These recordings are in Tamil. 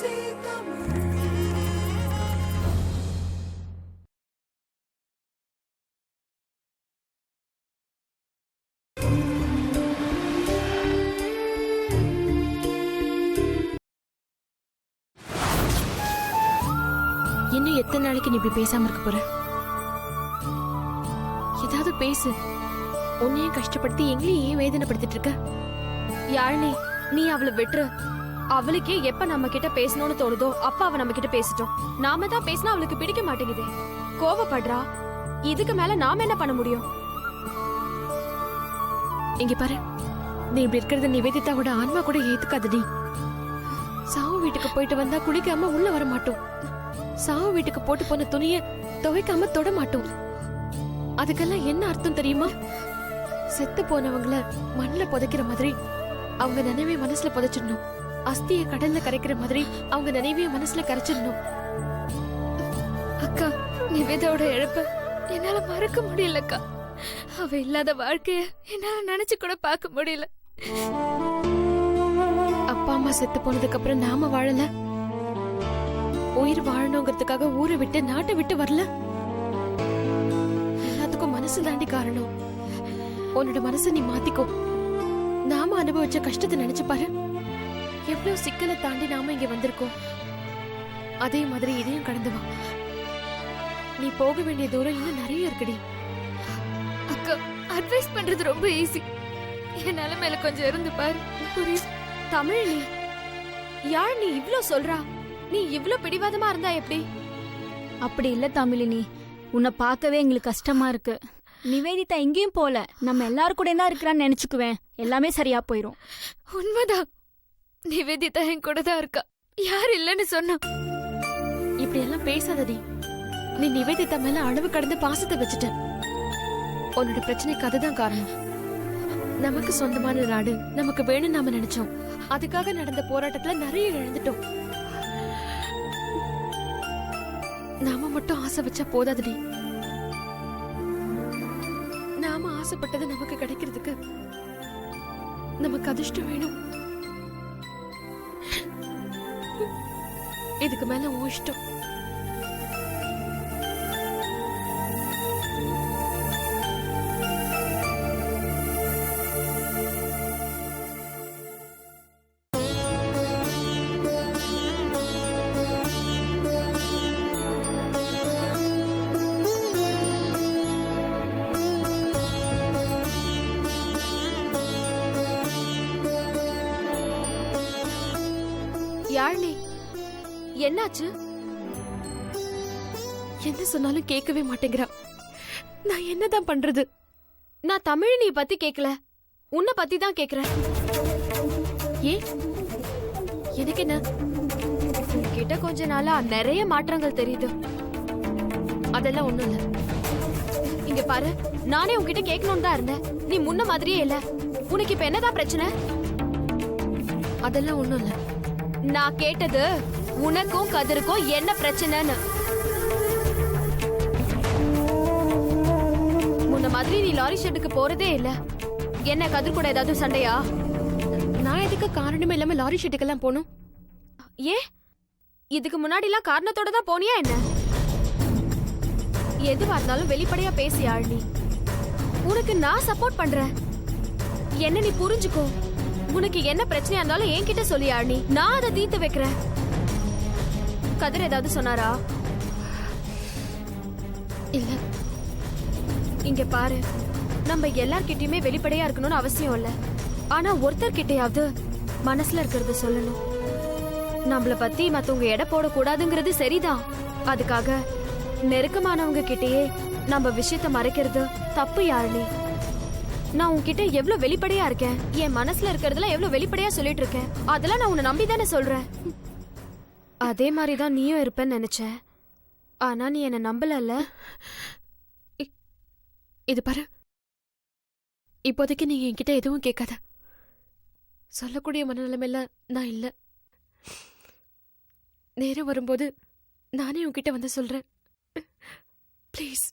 இன்னும் எத்தனை நாளைக்கு நீ இப்படி பேசாம இருக்க போற? ஏதாவது பேசு. உன்னையும் கஷ்டப்படுத்தி எங்களையும் ஏன் வேதனைப்படுத்திட்டு இருக்க? யாழினி, நீ அவளை விட்டுரு. அவளுக்கே எப்ப நம்ம கிட்ட பேசணும்னு தோணுதோ அப்ப அவ நம்ம கிட்ட பேசிட்டோம். நாம தான் பேசினா அவளுக்கு பிடிக்க மாட்டேங்குதே, கோவப்படுறா. இதுக்கு மேல நாம என்ன பண்ண முடியும்? இங்க பாரு, நீ இப்படி இருக்கிறத நிவேதிதாவோட ஆன்மா கூட ஏத்துக்காதடி. சாவு வீட்டுக்கு போயிட்டு வந்தா குளிக்காம உள்ள வர மாட்டோம். சாவு வீட்டுக்கு போட்டு போன துணிய துவைக்காம தொட மாட்டோம். அதுக்கெல்லாம் என்ன அர்த்தம் தெரியுமா? செத்து போனவங்கள மண்ணுல புதைக்கிற மாதிரி அவங்க நினைவே மனசுல புதைச்சிடணும். அஸ்திய கடல்ல கரைக்கிற மாதிரி அவங்க நினைவே மனசுல கரைச்சிடணும். அக்கா, நிவேதாவோட இழப்ப என்னால மறக்க முடியலக்கா. அவ இல்லாத வாழ்க்கைய என்னால நினைச்சு கூட பார்க்க முடியல. அப்பா அம்மா செத்து போனதுக்கு அப்புறம் நாம வாழல. உயிர் வாழணுங்கிறதுக்காக ஊரை விட்டு நாட்டை விட்டு வரல. எல்லாத்துக்கும் மனசு தாண்டி காரணம். உன்னோட மனசை நீ மாத்திக்கோ. நாம அனுபவிச்ச கஷ்டத்தை நினைச்சு பாரு. எவ்வளவு சிக்கலை தாண்டி நாம இங்க வந்திருக்கோம். அதே மாதிரி இதையும் கடந்து வா. நீ போக வேண்டிய தூரம் இன்னும் நிறைய இருக்குடி. அக்கா, அட்வைஸ் பண்றது ரொம்ப ஈஸி. என் நிலைமையில கொஞ்சம் இருந்து பாரு, புரியுது? தமிழ், நீ யார் நீ இவ்ளோ சொல்றா? நீ இவ்ளோ பிடிவாதமா இருந்தா எப்படி? அப்படி இல்ல தமிழினி, உன்னை பார்க்கவே எங்களுக்கு கஷ்டமா இருக்கு. நிவேதிதா எங்கேயும் போல, நம்ம எல்லாரும் கூட தான் இருக்கிறான்னு நினைச்சுக்குவேன். எல்லாமே சரியா போயிரும். உண்மைதான், நிவேதிதா என் கூட தான் இருக்கா. யார் இல்லன்னு சொன்னா? இப்படி எல்லாம் பேசாதடி. நீ நிவேதிதா மேல அளவு கடந்து பாசத்தை வச்சுட்ட. உன்னோட பிரச்சனைக்கு அதுதான் காரணம். நமக்கு சொந்தமான நாடு நமக்கு வேணும் நாம நினைச்சோம். அதுக்காக நடந்த போராட்டத்துல நிறைய இழந்துட்டோம். நாம மட்டும் ஆசை வச்சா போதாதுடி. நாம ஆசைப்பட்டது நமக்கு கிடைக்கிறதுக்கு நமக்கு அதிர்ஷ்டம் வேணும். இதுக்கு மேல உன் இஷ்டம். யாழினி, என்னாச்சு? என்ன சொன்னாலும் கேட்கவே மாட்டேங்கிறா. நான் என்னதான் பண்றது? நான் தமிழினி பத்தி கேக்கல, உன்னை பத்தி தான் கேக்குறேன். ஏன்? எனக்கு என்ன? உன்கிட்ட கொஞ்ச நாளா நிறைய மாற்றங்கள் தெரியுது. அதெல்லாம் ஒண்ணும் இல்ல. இங்க பாரு, நானே உன்கிட்ட கேட்கணும்னு தான் இருந்தேன். நீ முன்ன மாதிரியே இல்ல. உனக்கு இப்ப என்னதான் பிரச்சனை? அதெல்லாம் ஒண்ணும் இல்ல. நான் கேட்டது உனக்கும் கதிருக்கும் என்ன பிரச்சனைன்னு. முன்ன மாதிரி நீ லாரி ஷெட்டுக்கு போறதே இல்ல. என்ன கதிர் கூட ஏதாவது சண்டையா? நான் எதுக்கு காரணமே இல்லாம லாரி ஷெட்டுக்கெல்லாம் போகணும்? ஏன் இதுக்கு முன்னாடி எல்லாம் காரணத்தோட தான் போனியா என்ன? எதுவா இருந்தாலும் வெளிப்படையா பேசி ஆழ்னி. உனக்கு நான் சப்போர்ட் பண்றேன். என்ன நீ புரிஞ்சுக்கோ. உனக்கு என்ன பிரச்சனையா இருந்தாலும் என்கிட்ட சொல்லி ஆழ்னி, நான் அதை தீர்த்து வைக்கிறேன். கதிர் ஏதாவது சொன்னாரா? இல்ல. இங்க பாரு, நம்ம எல்லார்கிட்டயுமே வெளிப்படையா இருக்கணும்னு அவசியம் இல்ல. ஆனா ஒருத்தர் கிட்டயாவது மனசுல இருக்கிறத சொல்லணும். நம்மள பத்தி மத்தவங்க எடை போட கூடாதுங்கிறது சரிதான். அதுக்காக நெருக்கமானவங்க கிட்டயே நம்ம விஷயத்த மறைக்கிறது தப்பு யாழினி. நான் உன்கிட்ட எவ்வளவு வெளிப்படையா இருக்கேன். என் மனசுல இருக்கிறதுல எவ்வளவு வெளிப்படையா சொல்லிட்டு இருக்கேன். அதெல்லாம் நான் உன்னை நம்பி தானே சொல்றேன். அதே மாதிரிதான் நீயும் இருப்பேன்னு நினைச்சேன். ஆனா நீ என்ன நம்பலல்ல. இது பாரு, இப்போதைக்கு நீங்க என்கிட்ட எதுவும் கேட்காத. சொல்லக்கூடிய மனநிலைமையில நான் இல்ல. நேரம் வரும்போது நானே உன்கிட்ட வந்து சொல்றேன். ப்ளீஸ்.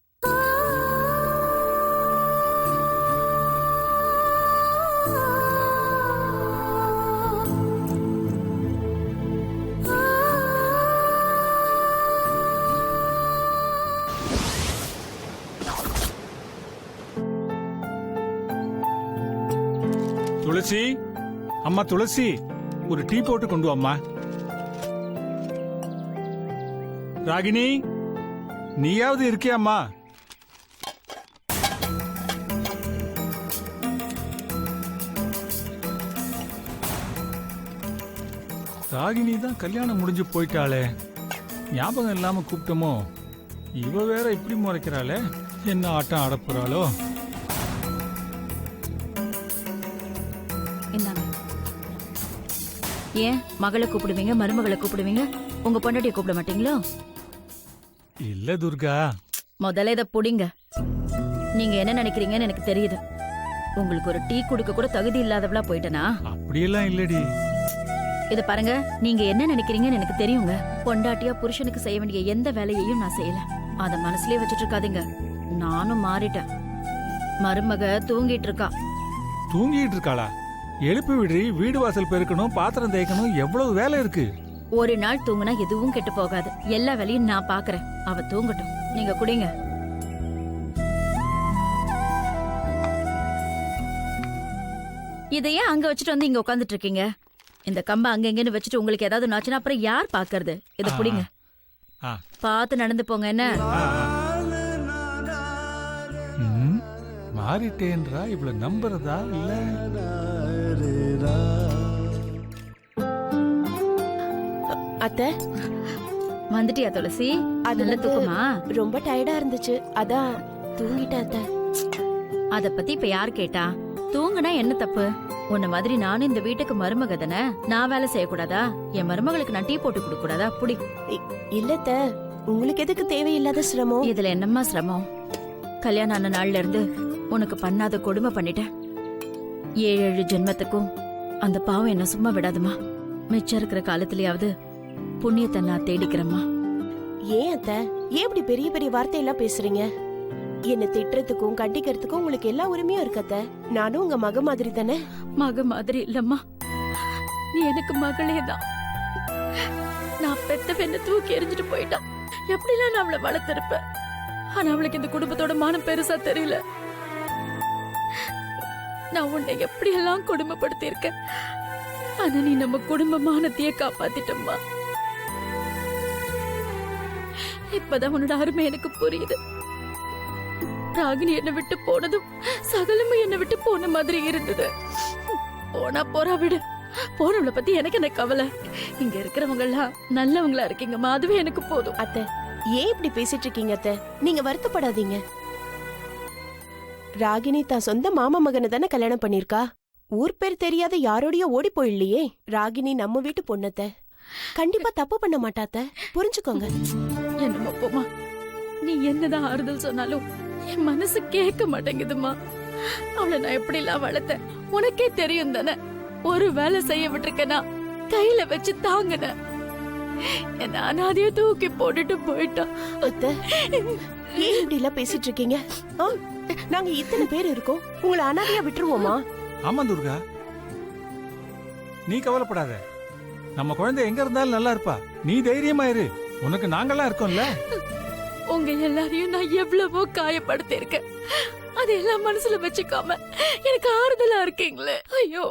துளசி, அம்மா துளசி, ஒரு டீ போட்டு கொண்டு வாம்மா. ராகினி, நீயாவது இருக்கியாம்மா? ராகினி தான் கல்யாணம் முடிஞ்சு போயிட்டாளே, ஞாபகம் இல்லாம கூப்பிட்டோமோ? இவ வேற இப்படி முறைக்கிறாளே, என்ன ஆட்டம் ஆடப்போறாளோ? இந்தாங்க. ஏன் மகளை கூப்பிடுவீங்க, மருமகளை கூப்பிடுவீங்க, உங்க பொண்டாட்டியை கூப்பிட மாட்டீங்களோ? இல்ல துர்கா. முதல்ல இதை புடிங்க. நீங்க என்ன நினைக்கிறீங்கன்னு எனக்கு தெரியுது. உங்களுக்கு ஒரு டீ குடுக்க கூட தகுதி இல்லாதவளா போயிட்டனா? அப்படியெல்லாம் இல்லடி. இத பாருங்க, நீங்க என்ன நினைக்கிறீங்கன்னு எனக்கு தெரியுங்க. பொண்டாட்டியா புருஷனுக்கு செய்ய வேண்டிய எந்த வேலையையும் நான் செய்யல. அத மனசுலயே வச்சுட்டு இருக்காதீங்க. நானும் மாறிட்டேன். மருமக தூங்கிட்டு இருக்கா. தூங்கிட்டு இருக்காளா? எழுப்பி விடுறி. வீடு வாசல் பெருக்கணும், பாத்திரம் தேய்க்கணும், எவ்வளவு வேலை இருக்கு. ஒரு நாள் தூங்குனா எதுவும் கெட்டு போகாது. எல்லா வேலையும் நான் பாக்குறேன். அவ தூங்கட்டும், நீங்க குடிங்க. இதையே அங்க வச்சுட்டு வந்து இங்க உட்காந்துட்டு இருக்கீங்க. இந்த கம்ப அங்க எங்கன்னு வச்சுட்டு உங்களுக்கு ஏதாவது நாச்சுன்னா அப்புறம் யார் பாக்குறது? இத புடிங்க. பார்த்து நடந்து போங்க. என்ன மாறிட்டேன்றா? இவ்வளவு நம்புறதா இல்ல? அத்தை, வந்துட்டியா துளசி? அது நல்ல தூக்கமா? ரொம்ப டயர்டா இருந்துச்சு, அதான் தூங்கிட்டேன் அத்தை. அத பத்தி இப்ப யார் கேட்டா? தூங்குனா என்ன தப்பு? உன்ன மாதிரி நானும் இந்த வீட்டுக்கு மருமக தானே. நான் வேலை செய்யக்கூடாதா? என் மருமகளுக்கு நான் டீ போட்டு கொடுக்க கூடாதா? புடி. இல்ல அத்தை, உங்களுக்கு எதுக்கு தேவையில்லாத சிரமம்? இதுல என்னம்மா சிரமம்? கல்யாணம் ஆன நாள்ல இருந்து உனக்கு பண்ணாத கொடுமை பண்ணிட்டேன். 7 ஜென்மத்துக்கும் அந்த பாவம் என்ன சும்மா விடாதுமா. மிச்சம் இருக்கிற காலத்திலயாவது புண்ணியத்தை நான் தேடிக்கிறேம்மா. ஏன் அத்தை, ஏன் இப்படி பெரிய பெரிய வார்த்தையெல்லாம் பேசுறீங்க? என்ன திட்டுறதுக்கும் கண்டிக்கிறதுக்கும் உங்களுக்கு எல்லா உரிமையும் இருக்கு அத்தை. நானும் உங்க மக மாதிரி தானே. மக மாதிரி இல்லம்மா, நீ எனக்கு மகளே தான். நான் பெத்த பெண்ணை தூக்கி எறிஞ்சிட்டு போயிட்டான். எப்படிலாம் நான் அவளை வளர்த்திருப்பேன். ஆனா அவளுக்கு இந்த குடும்பத்தோட மானம் பெருசா தெரியல. நான் உன்னை எப்படி எல்லாம் கொடுமைப்படுத்தி இருக்கேன். ஆனா நீ நம்ம குடும்ப மானத்தையே காப்பாத்திட்டம்மா. இப்பதான் உன்னோட அருமை எனக்கு புரியுது. ராகினி என்னை விட்டு போனதும் சகலமும் என்னை விட்டு போன மாதிரி இருந்தது. போனா போறா விடு. போனவளை பத்தி எனக்கு என்ன கவலை? இங்க இருக்கிறவங்க எல்லாம் நல்லவங்களா இருக்கீங்கம்மா, அதுவே எனக்கு போதும். அத்தை, ஏன் இப்படி பேசிட்டு இருக்கீங்க அத்தை? நீங்க வருத்தப்படாதீங்க. ராகினி தான் சொந்த மாமா மகனை தானே கல்யாணம் பண்ணிருக்கா. ஊர் பேர் தெரியாத யாரோடய ஓடி போயிடலையே. ராகினி நம்ம வீட்டு பொண்ணத்த கண்டிப்பா தப்பு பண்ண மாட்டாத்த, புரிஞ்சுக்கோங்க. என்னம்மா போமா, நீ என்னதான் ஆறுதல் சொன்னாலும் என் மனசு கேட்க மாட்டேங்குதுமா. அவளை நான் எப்படி எல்லாம் வளர்த்தேன் உனக்கே தெரியும் தானே. ஒரு வேலை செய்ய விட்டுருக்கேனா கையில வச்சு தாங்கின என்ன அனாதைய தூக்கி போட்டுட்டு போயிட்டான். அத்தை, ஏன் இப்படி எல்லாம் பேசிட்டு இருக்கீங்க? நாங்க இத்தனை பேர் இருக்கோம், உங்களை அனாதையா விட்டுருவோமா? ஆமா துர்கா, நீ கவலைப்படாத. நம்ம குழந்தை எங்க இருந்தாலும் நல்லா இருப்பா. நீ தைரியமா இரு, உனக்கு நாங்கெல்லாம் இருக்கோம்ல. உங்க எல்லாரையும் நான் எவ்வளவோ காயப்படுத்தி இருக்கேன். அதெல்லாம் மனசுல வச்சுக்காம எனக்கு ஆறுதலா இருக்கீங்களே. ஐயோ,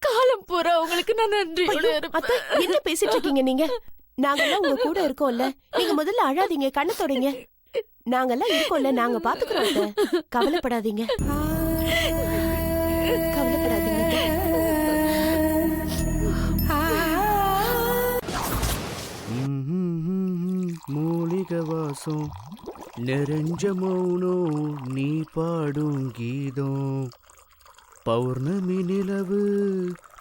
காலம் பூரா உங்களுக்கு நான் நன்றியோட இருப்பேன். என்ன பேசிட்டு இருக்கீங்க நீங்க? நாங்கெல்லாம் உங்க கூட இருக்கோம்ல. நீங்க முதல்ல அழாதீங்க, கண்ணை தொடங்க. நாங்கெல்லாம் இருக்கோம்ல, நாங்க பாத்துக்கிறோம். கவலைப்படாதீங்க, கவலைப்படாதீங்க. மூலிக வாசம் நிறைஞ்ச மௌனம் நீ பாடும் கீதம். பௌர்ணமி நிலவு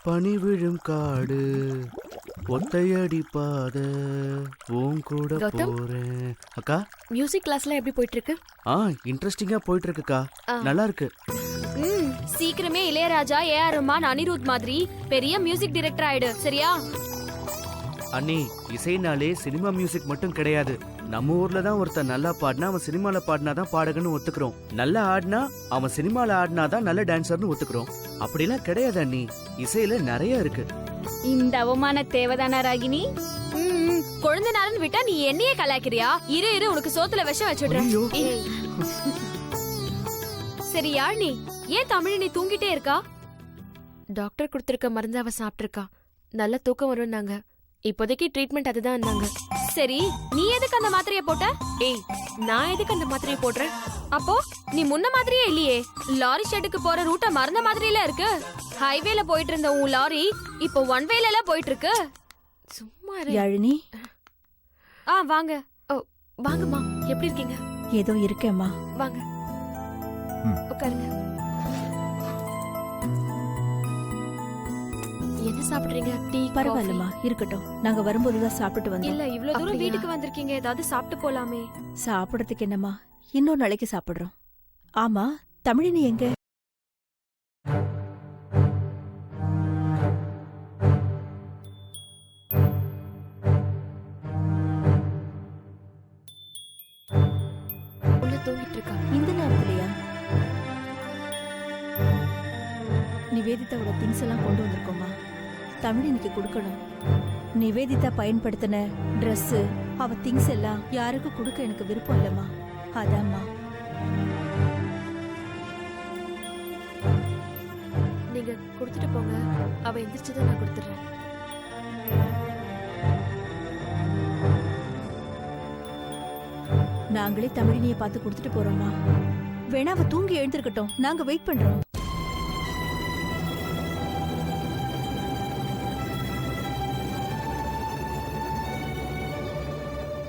பனி விழும் காடு ஒத்தையடி பாத உன் கூட போறேன். அக்கா, மியூசிக் கிளாஸ்லாம் எப்படி போயிட்டு இருக்கு? இன்ட்ரெஸ்டிங்கா போயிட்டு இருக்குக்கா, நல்லா இருக்கு. சீக்கிரமே இளையராஜா, ஏஆர் ரஹ்மான், அனிருத் மாதிரி பெரிய மியூசிக் டைரக்டர் ஆயிடு, சரியா? அண்ணி, இசைனாலே சினிமா மியூசிக் மட்டும் கிடையாது. நம்ம ஊர்ல தான் ஒருத்தன் நல்லா பாடினா அவன் சினிமால பாடினாதான் பாடகன்னு ஒத்துக்கிறோம். நல்லா ஆடினா அவன் சினிமால ஆடினாதான் நல்ல டான்சர்னு ஒத்துக்கிறோம். அப்படிலாம் கிடையாது அண்ணி, இசையில நிறைய இருக்கு. இந்த அவமான தேவைதானா ராகினி? குழந்தை நாளன்னு விட்டா நீ என்னையே கலாய்க்கிறியா? இரு இரு, உனக்கு சோத்துல விஷம் வச்சுடுறேன். சரி யாழ், நீ ஏன் தமிழ் நீ தூங்கிட்டே இருக்கா? டாக்டர் கொடுத்திருக்க மருந்து அவ சாப்பிட்டிருக்கா. நல்ல தூக்கம் வரும்னாங்க. இப்போதைக்கு ட்ரீட்மெண்ட் அதுதான். சரி, நீ எதுக்கு அந்த மாத்திரையை போட்ட? ஏய், நான் எதுக்கு அந்த மாத்திரையை போடுறேன்? அப்போ நீ முன்ன மாதிரியே இல்லையே. லாரி ஷெட்டுக்கு போற ரூட்ட மறந்த மாதிரில இருக்கு. ஹைவேல போயிட்டு இருந்த உன் லாரி இப்போ ஒன் வேல எல்லாம் போயிட்டு இருக்கு. சும்மா இரு. யாழினி, வாங்க. வாங்கம்மா, எப்படி இருக்கீங்க? ஏதோ இருக்கேம்மா. வாங்க, உட்காருங்க. என்ன சாப்பிடுறீங்க? டீ? பரவாயில்லம்மா, இருக்கட்டும். நாங்க வரும்போதுதான் சாப்பிட்டு வந்தோம். இல்ல, இவ்ளோ தூரம் அப்படியா? வீட்டுக்கு வந்திருக்கீங்க, ஏதாவது சாப்பிட்டு போலாமே. சாப்பிடறதுக்கு என்னம்மா, இன்னொரு நாளைக்கு சாப்பிடுறோம். ஆமா, தமிழினி எங்க? உள்ள தூங்கிட்டு இருக்கா. இந்த நேரத்துலயா? நிவேதிதாவோட திங்ஸ் எல்லாம் கொண்டு வந்திருக்கோமா, தமிழினிக்கு கொடுக்கணும். நிவேதிதா பயன்படுத்தின Dress, அவ திங்ஸ் எல்லாம் யாருக்கும் கொடுக்க எனக்கு விருப்பம் இல்லம்மா. அதாம்மா. நீங்க கொடுத்துட்டு போங்க. அவ எந்திரிச்சதை நான் கொடுத்துறேன். நாங்களே தமிழினியை பார்த்து கொடுத்துட்டு போறோம்மா. வேணா அவ தூங்கி எழுந்திருக்கட்டும், நாங்க வெயிட் பண்றோம்.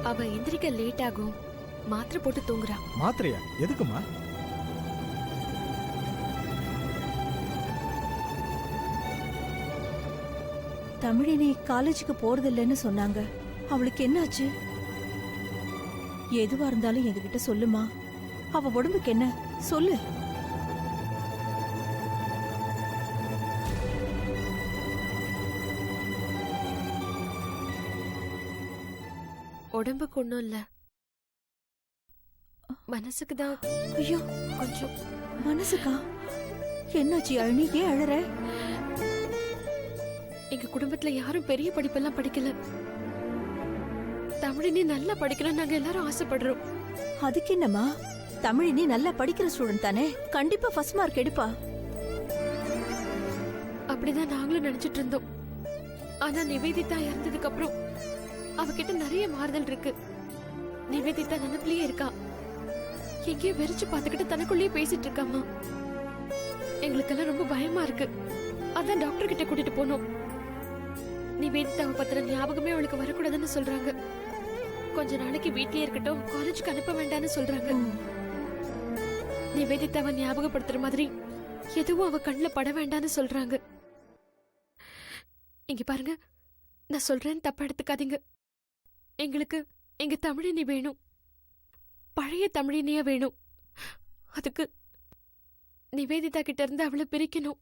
அவ எந்திரிக்க லேட் ஆகும். மாத்திரை போட்டு தூங்குறா. மாத்திரையா? எதுக்குமா? தமிழினி காலேஜுக்கு போறதில்லைன்னு சொன்னாங்க. அவளுக்கு என்னாச்சு? எதுவா இருந்தாலும் எங்ககிட்ட சொல்லுமா. அவ உடம்புக்கு என்ன சொல்லு. உடம்புக்கு ஒண்ணும் இல்ல, மனசுக்கு தான். ஐயோ, கொஞ்சம். மனசுக்கா? என்னாச்சு யாழினி, ஏன் அழற? எங்க குடும்பத்துல யாரும் பெரிய படிப்பெல்லாம் படிக்கல. தமிழினி நல்லா படிக்கணும் நாங்க எல்லாரும் ஆசைப்படுறோம். அதுக்கு என்னம்மா, தமிழினி நல்லா படிக்கிற ஸ்டூடெண்ட் தானே, கண்டிப்பா ஃபர்ஸ்ட் மார்க் எடுப்பா. அப்படிதான் நாங்களும் நினைச்சிட்டு இருந்தோம். ஆனா நிவேதிதா இறந்ததுக்கு அப்புறம் அவகிட்ட நிறைய மாறுதல் இருக்கு. நிவேதிதா நினைப்பிலேயே இருக்கா. எங்கேயோ வெறிச்சு பார்த்துக்கிட்டு தனக்குள்ளேயே பேசிட்டு இருக்காமா. எங்களுக்கெல்லாம் ரொம்ப பயமா இருக்கு. அதான் டாக்டர் கிட்ட கூட்டிட்டு போனோம். நிவேதிதாவை பத்தின ஞாபகமே அவளுக்கு வரக்கூடாதுன்னு சொல்றாங்க. கொஞ்ச நாளைக்கு வீட்லயே இருக்கட்டும், காலேஜுக்கு அனுப்ப வேண்டாம்னு சொல்றாங்க. நிவேதிதாவை ஞாபகப்படுத்துற மாதிரி எதுவும் அவ கண்ணுல பட வேண்டாம்னு சொல்றாங்க. இங்க பாருங்க, நான் சொல்றேன்னு தப்பா எடுத்துக்காதீங்க. எங்களுக்கு எங்க தமிழினி வேணும். பழைய தமிழினியா வேணும். அதுக்கு நிவேதிதா கிட்ட இருந்து அவளை பிரிக்கணும்.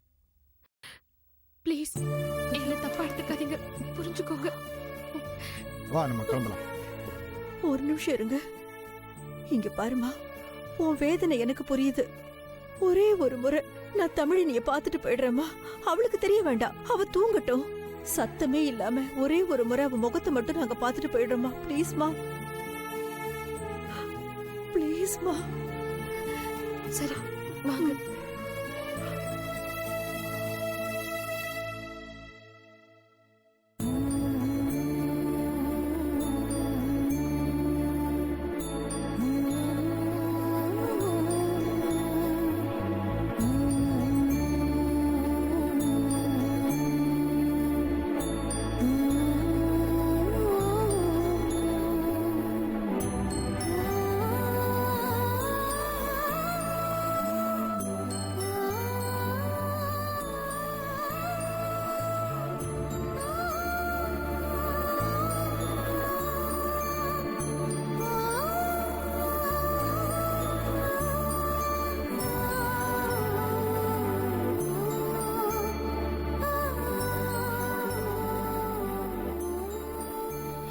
ப்ளீஸ், எங்களை தப்பா எடுத்துக்காதீங்க, புரிஞ்சுக்கோங்க. வா, நம்ம கிளம்பலாம். ஒரு நிமிஷம் இருங்க. இங்க பாருமா, உன் வேதனை எனக்கு புரியுது. ஒரே ஒரு முறை நான் தமிழினிய பார்த்துட்டு போயிடுறேம்மா. அவளுக்கு தெரிய வேண்டாம், அவ தூங்கட்டும். சத்தமே இல்லாம ஒரே ஒரு முறை அவ முகத்தை மட்டும் நாங்க பார்த்துட்டு போயிடுறோம்மா. ப்ளீஸ்மா, ப்ளீஸ்மா. சரி, வாங்க.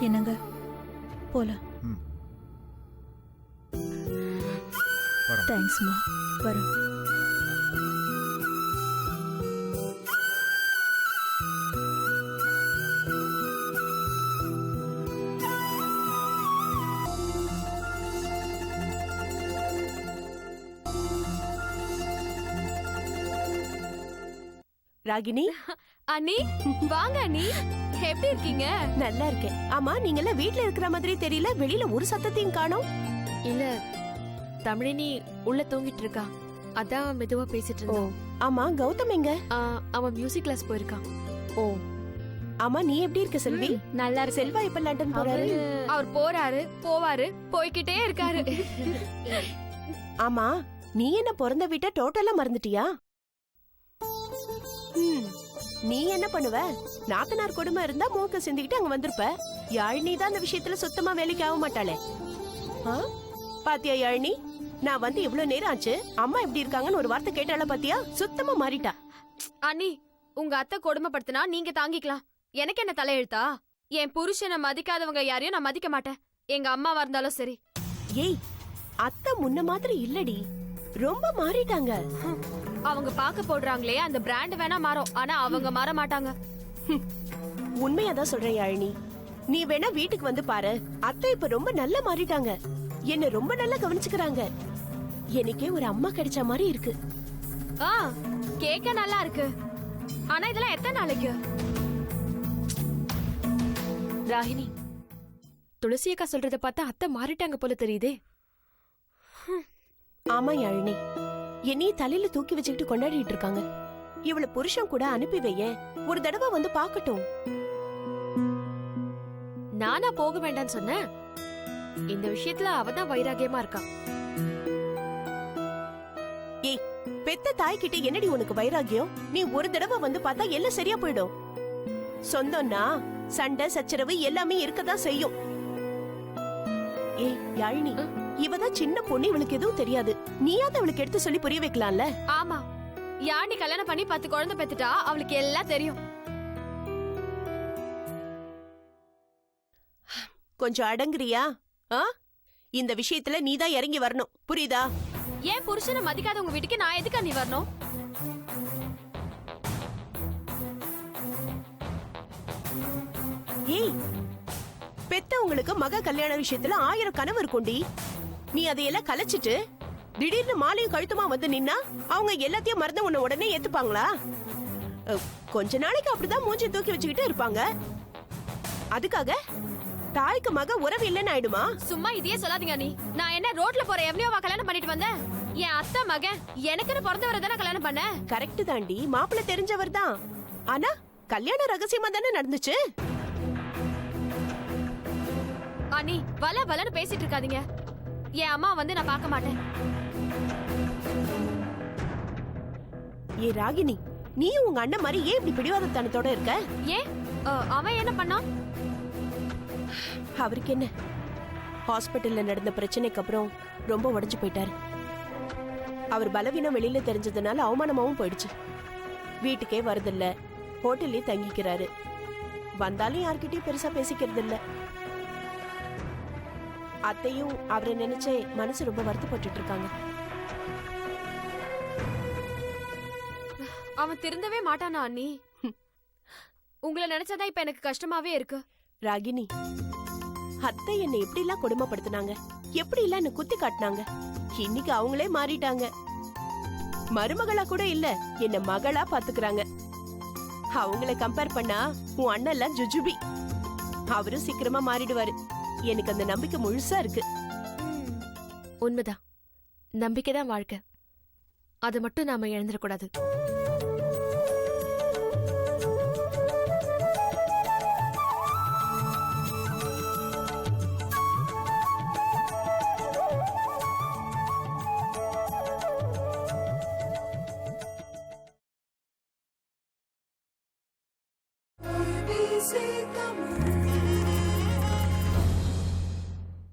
என்னங்க, போலாம். தேங்க்ஸ்மா. வரோம். ராகினி, அண்ணி வாங்க அண்ணி, எப்படி இருக்கீங்க? நல்லா இருக்கேன். ஆமா, நீங்க எல்லாம் வீட்ல இருக்கிற மாதிரி தெரியல, வெளியில ஒரு சத்தத்தையும் காணோம். இல்ல தமிழினி உள்ள தூங்கிட்டு இருக்கா, அதான் மெதுவா பேசிட்டு இருந்தான். ஆமா, கௌதம் எங்க? அவன் மியூசிக் கிளாஸ் போயிருக்கான். ஓ, ஆமா, நீ எப்படி இருக்க செல்வி? நல்லா இருக்கு. செல்வா இப்ப லண்டன் போறாரு. அவர் போறாரு போவாரு போய்கிட்டே இருக்காரு. ஆமா, நீ என்ன பிறந்த வீட்டை டோட்டலா மறந்துட்டியா? நீ என்ன பண்ணுவ? நாத்தனார் கொடுமை இருந்தா மூக்க சிந்திக்கிட்டு அங்க வந்திருப்ப. யாழினி தான் அந்த விஷயத்துல சுத்தமா வேலைக்கு ஆக மாட்டாளே. பாத்தியா யாழினி, நான் வந்து இவ்வளவு நேரம் ஆச்சு, அம்மா எப்படி இருக்காங்கன்னு ஒரு வார்த்தை கேட்டால பாத்தியா? சுத்தமா மாறிட்டா. அண்ணி, உங்க அத்தை கொடுமைப்படுத்தினா நீங்க தாங்கிக்கலாம், எனக்கு என்ன தலையெழுத்தா? என் புருஷனை மதிக்காதவங்க யாரையும் நான் மதிக்க மாட்டேன், எங்க அம்மாவா இருந்தாலும் சரி. ஏய், அத்தை முன்ன மாதிரி இல்லடி, ரொம்ப மாறிட்டாங்க. அவங்க பாக்க போடுறாங்களே அந்த பிராண்ட் வேணா மாறும், ஆனா அவங்க மாற மாட்டாங்க. உண்மையாதான் சொல்றேன் யாழினி, நீ வேணா வீட்டுக்கு வந்து பாரு. அத்தை இப்ப ரொம்ப நல்லா மாறிட்டாங்க, என்ன ரொம்ப நல்லா கவனிச்சுக்கிறாங்க. எனக்கே ஒரு அம்மா கிடைச்ச மாதிரி இருக்கு. கேக்க நல்லா இருக்கு, ஆனா இதெல்லாம் எத்தனை நாளைக்கு? ராகினி, துளசி அக்கா சொல்றத பார்த்தா அத்தை மாறிட்டாங்க போல தெரியுதே. ஆமா யாழினி, என்னைய தலையில தூக்கி வச்சுக்கிட்டு கொண்டாடிட்டு இருக்காங்க. இவள புருஷன் கூட அனுப்பி வைய, ஒரு தடவை வந்து பாக்கட்டும். நானா போக வேண்டாம்னு சொன்னேன், இந்த விஷயத்துல அவதான் வைராகியமா இருக்கா. ஏய், பெத்த தாய்கிட்ட என்னடி உனக்கு வைராகியம்? நீ ஒரு தடவை வந்து பார்த்தா எல்லாம் சரியா போயிடும். சொந்தம்னா சண்டை சச்சரவு எல்லாமே இருக்கதான் செய்யும். ஏய் யாழினி, இவதான் சின்ன பொண்ணு, இவளுக்கு எதுவும் தெரியாது. நீயாவது அவளுக்கு எடுத்து சொல்லி புரிய வைக்கலாம்ல. ஆமா, யானி கல்யாணம் பண்ணி 10 குழந்தை பெத்துட்டா, அவளுக்கு எல்லாம் தெரியும். கொஞ்சம் அடங்குறியா? இந்த விஷயத்துல நீதான் இறங்கி வரணும், புரியுதா? ஏன் புருஷனை மதிக்காத உங்க வீட்டுக்கு நான் எதுக்கு நீ வரணும்? ஏய், பெத்தவங்களுக்கு மக கல்யாண விஷயத்துல 1000 கனவு இருக்கும்டி. நீ அதையெல்லாம் கலைச்சிட்டு திடீர்னு மாலையும் கழுத்துமா வந்து நின்னா அவங்க எல்லாத்தையும் மறந்து உன்னை உடனே ஏத்துப்பாங்களா? கொஞ்ச நாளைக்கு அப்படிதான் மூஞ்சி தூக்கி வச்சுக்கிட்டு இருப்பாங்க. அதுக்காக தாய்க்கு மக உறவு இல்லைன்னு ஆயிடுமா? சும்மா இதையே சொல்லாதீங்க நீ. நான் என்ன ரோட்ல போற எவனையோவா கல்யாணம் பண்ணிட்டு வந்தேன்? என் அத்தை மகன் எனக்குன்னு பிறந்தவரை தானே கல்யாணம் பண்ண. கரெக்ட் தாண்டி, மாப்பிள்ள தெரிஞ்சவர் தான். ஆனா கல்யாணம் ரகசியமா தானே நடந்துச்சு. அண்ணி, வல வலன்னு பேசிட்டு இருக்காதீங்க. என் அம்மா வந்து நான் பார்க்க மாட்டேன். ஏ ராகினி, நீயும் உங்க அண்ணன் மாதிரி ஏன் இப்படி பிடிவாதத்தனத்தோட இருக்க? ஏன் அவன் என்ன பண்ணான்? அவருக்கு என்ன, ஹாஸ்பிட்டல்ல நடந்த பிரச்சனைக்கு அப்புறம் ரொம்ப உடைஞ்சு போயிட்டாரு. அவர் பலவீனம் வெளியில தெரிஞ்சதுனால அவமானமாவும் போயிடுச்சு. வீட்டுக்கே வரதில்ல, ஹோட்டல்லே தங்கிக்கிறாரு. வந்தாலும் யார்கிட்டயும் பெருசா பேசிக்கிறது இல்ல. அத்தையும் அவரை நினைச்சே மனசு ரொம்ப வருத்தப்பட்டு இருக்காங்க. அவன் திருந்தவே மாட்டானா அண்ணி? உங்களை நினைச்சாதான் இப்ப எனக்கு கஷ்டமாவே இருக்கு. ராகினி, அத்தை என்னை எப்படி எல்லாம் கொடுமைப்படுத்தினாங்க, எப்படி எல்லாம் என்ன குத்தி காட்டினாங்க. இன்னைக்கு அவங்களே மாறிட்டாங்க. மருமகளா கூட இல்ல, என்ன மகளா பாத்துக்கிறாங்க. அவங்கள கம்பேர் பண்ணா உன் அண்ணன் எல்லாம் ஜுஜுபி. அவரும் சீக்கிரமா மாறிடுவாரு, எனக்கு அந்த நம்பிக்கை முழுசா இருக்கு. உண்மைதான், நம்பிக்கைதான் வாழ்க்கை. அதை மட்டும் நாம இழந்துடக்கூடாது. ABC Tamil.